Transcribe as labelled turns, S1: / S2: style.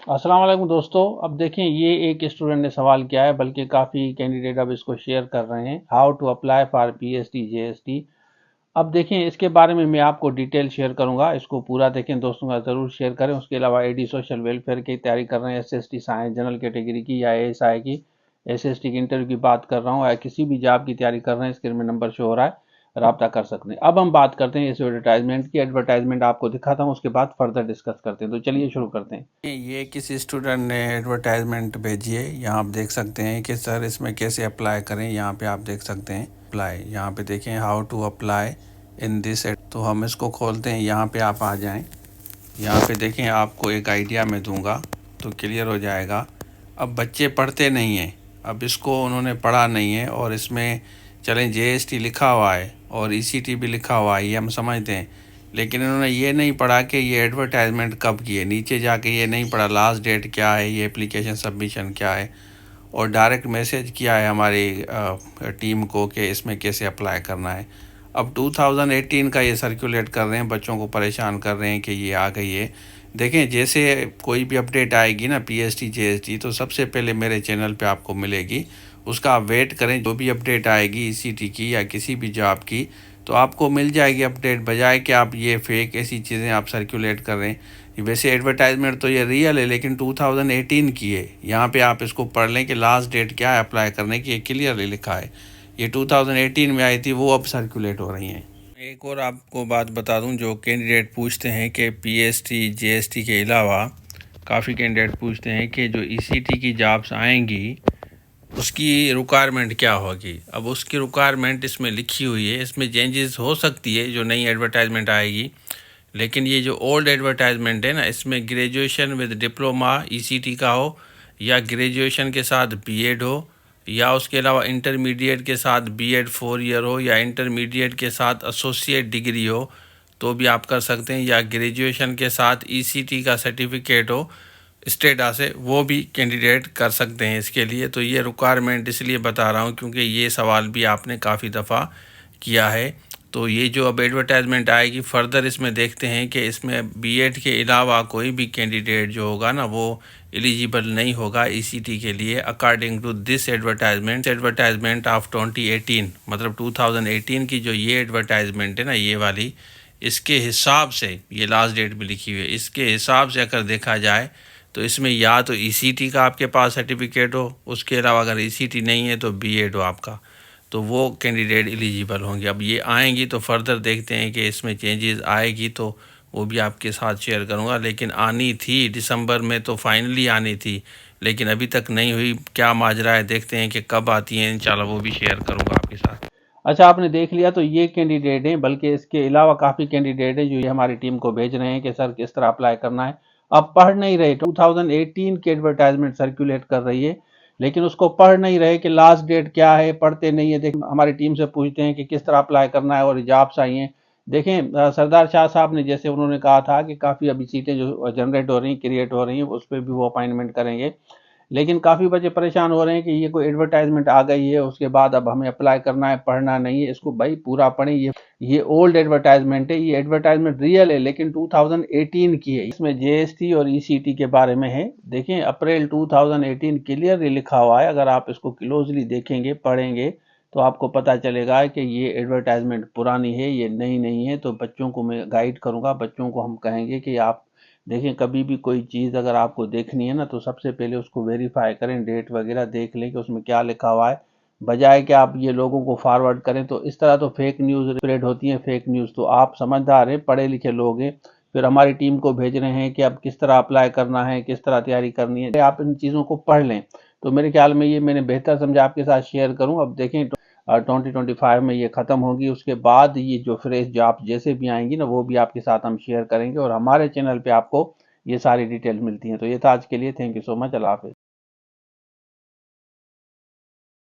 S1: अस्सलाम वालेकुम दोस्तों। अब देखें, ये एक स्टूडेंट ने सवाल किया है, बल्कि काफ़ी कैंडिडेट अब इसको शेयर कर रहे हैं। How to apply for PST JST. अब देखें, इसके बारे में मैं आपको डिटेल शेयर करूंगा। इसको पूरा देखें, दोस्तों का ज़रूर शेयर करें। उसके अलावा एडी सोशल वेलफेयर की तैयारी कर रहे हैं, एसएसटी साइंस जनरल कैटेगरी की या एएसआई की, एसएसटी की इंटरव्यू की बात कर रहा हूँ, या किसी भी जॉब की तैयारी कर रहे हैं, स्क्रीन में नंबर शो हो रहा है, राब्ता कर सकते हैं। अब हम बात करते हैं इस एडवर्टाइजमेंट की। एडवर्टाइजमेंट आपको दिखाता हूँ, उसके बाद फर्दर डिस्कस करते हैं। तो चलिए शुरू करते हैं।
S2: ये किसी स्टूडेंट ने एडवर्टाइजमेंट भेजी है। यहाँ आप देख सकते हैं कि सर इसमें कैसे अप्लाई करें। यहाँ पे आप देख सकते हैं अप्लाई, यहाँ पे देखें how to apply in this. तो हम इसको खोलते हैं, यहाँ पे आप आ जाएं। यहाँ पे देखें, आपको एक आइडिया मैं दूंगा तो क्लियर हो जाएगा। अब बच्चे पढ़ते नहीं हैं, अब इसको उन्होंने पढ़ा नहीं है, और इसमें चलें जेएसटी लिखा हुआ है और ईसीटी भी लिखा हुआ है, ये हम समझते हैं, लेकिन इन्होंने ये नहीं पढ़ा कि ये एडवर्टाइजमेंट कब की है। नीचे जाके ये नहीं पढ़ा लास्ट डेट क्या है, ये एप्लीकेशन सबमिशन क्या है, और डायरेक्ट मैसेज किया है हमारी टीम को कि इसमें कैसे अप्लाई करना है। अब 2018 का ये सर्कुलेट कर रहे हैं, बच्चों को परेशान कर रहे हैं कि ये आ गई है। देखें, जैसे कोई भी अपडेट आएगी ना पीएसटी जेएसटी, तो सबसे पहले मेरे चैनल पे आपको मिलेगी। उसका आप वेट करें, जो भी अपडेट आएगी ईसीटी की या किसी भी जॉब की, तो आपको मिल जाएगी अपडेट, बजाय कि आप ये फेक ऐसी चीज़ें आप सर्कुलेट कर रहे हैं। वैसे एडवर्टाइजमेंट तो ये रियल है, लेकिन 2018 की है। यहाँ पे आप इसको पढ़ लें कि लास्ट डेट क्या है अप्लाई करने की, ये क्लियरली लिखा है। ये 2018 में आई थी, वो अब सर्कुलेट हो रही हैं। एक और आपको बात बता दूं, जो कैंडिडेट पूछते हैं कि पीएसटी जेएसटी के अलावा काफ़ी कैंडिडेट पूछते हैं कि जो ईसीटी की जॉब्स आएंगी उसकी रिक्वायरमेंट क्या होगी। अब उसकी रिक्वायरमेंट इसमें लिखी हुई है, इसमें चेंजेस हो सकती है जो नई एडवर्टाइजमेंट आएगी, लेकिन ये जो ओल्ड एडवर्टाइजमेंट है ना, इसमें ग्रेजुएशन विद डिप्लोमा ईसीटी का हो, या ग्रेजुएशन के साथ बीएड हो, या उसके अलावा इंटरमीडिएट के साथ बीएड 4 ईयर हो, या इंटरमीडिएट के साथ एसोसिएट डिग्री हो तो भी आप कर सकते हैं, या ग्रेजुएशन के साथ ईसीटी का सर्टिफिकेट हो स्टेटा से, वो भी कैंडिडेट कर सकते हैं इसके लिए। तो ये रिक्वायरमेंट इसलिए बता रहा हूँ क्योंकि ये सवाल भी आपने काफ़ी दफ़ा किया है। तो ये जो अब एडवर्टाइजमेंट आएगी फर्दर, इसमें देखते हैं कि इसमें बीएड के अलावा कोई भी कैंडिडेट जो होगा ना, वो एलिजिबल नहीं होगा ईसीटी के लिए, according to this advertisement of 2018, मतलब 2018 की जो ये एडवर्टाइजमेंट है ना, ये वाली, इसके हिसाब से ये लास्ट डेट भी लिखी हुई है, इसके हिसाब से अगर देखा जाए तो इसमें या तो ईसीटी का आपके पास सर्टिफिकेट हो, उसके अलावा अगर ईसीटी नहीं है तो बीएड हो आपका, तो वो कैंडिडेट एलिजिबल होंगे। अब ये आएंगी तो फर्दर देखते हैं कि इसमें चेंजेस आएगी तो वो भी आपके साथ शेयर करूंगा। लेकिन आनी थी दिसंबर में, तो फाइनली आनी थी, लेकिन अभी तक नहीं हुई। क्या माजरा है, देखते हैं कि कब आती है, इंशाल्लाह वो भी शेयर करूंगा आपके साथ।
S1: अच्छा, आपने देख लिया। तो ये कैंडिडेट हैं, बल्कि इसके अलावा काफ़ी कैंडिडेट हैं जो ये हमारी टीम को भेज रहे हैं कि सर किस तरह अप्लाई करना है। अब पढ़ नहीं रहे, 2018 की एडवर्टाइजमेंट सर्कुलेट कर रही है, लेकिन उसको पढ़ नहीं रहे कि लास्ट डेट क्या है, पढ़ते नहीं है। देख, हमारी टीम से पूछते हैं कि किस तरह अप्लाई करना है, और जॉब्स आई हैं। देखें, सरदार शाह साहब ने जैसे उन्होंने कहा था कि काफ़ी अभी सीटें जो जनरेट हो रही हैं, क्रिएट हो रही हैं, उस पर भी वो अपॉइंटमेंट करेंगे। लेकिन काफ़ी बच्चे परेशान हो रहे हैं कि ये कोई एडवर्टाइजमेंट आ गई है, उसके बाद अब हमें अप्लाई करना है, पढ़ना नहीं है। इसको भाई पूरा पढ़ें। ये ओल्ड एडवर्टाइजमेंट है। ये एडवर्टाइजमेंट रियल है, लेकिन 2018 की है। इसमें जीएसटी और ईसीटी के बारे में है। देखें, अप्रैल 2018 क्लियरली लिखा हुआ है। अगर आप इसको क्लोजली देखेंगे, पढ़ेंगे, तो आपको पता चलेगा कि ये एडवर्टाइजमेंट पुरानी है, ये नई नहीं है। तो बच्चों को मैं गाइड करूंगा, बच्चों को हम कहेंगे कि आप देखें, कभी भी कोई चीज़ अगर आपको देखनी है ना, तो सबसे पहले उसको वेरीफाई करें, डेट वगैरह देख लें कि उसमें क्या लिखा हुआ है, बजाय कि आप ये लोगों को फॉरवर्ड करें। तो इस तरह तो फेक न्यूज़ स्प्रेड होती है, फेक न्यूज़। तो आप समझदार हैं, पढ़े लिखे लोग हैं, फिर हमारी टीम को भेज रहे हैं कि अब किस तरह अप्लाई करना है, किस तरह तैयारी करनी है। आप इन चीज़ों को पढ़ लें। तो मेरे ख्याल में ये मैंने बेहतर समझा आपके साथ शेयर करूं। अब देखें, 2025 में ये ख़त्म होगी, उसके बाद ये जो फ्रेश जॉब जैसे भी आएंगी ना, वो भी आपके साथ हम शेयर करेंगे, और हमारे चैनल पे आपको ये सारी डिटेल मिलती हैं। तो ये था आज के लिए। Thank you so much. अल्लाह हाफिज़।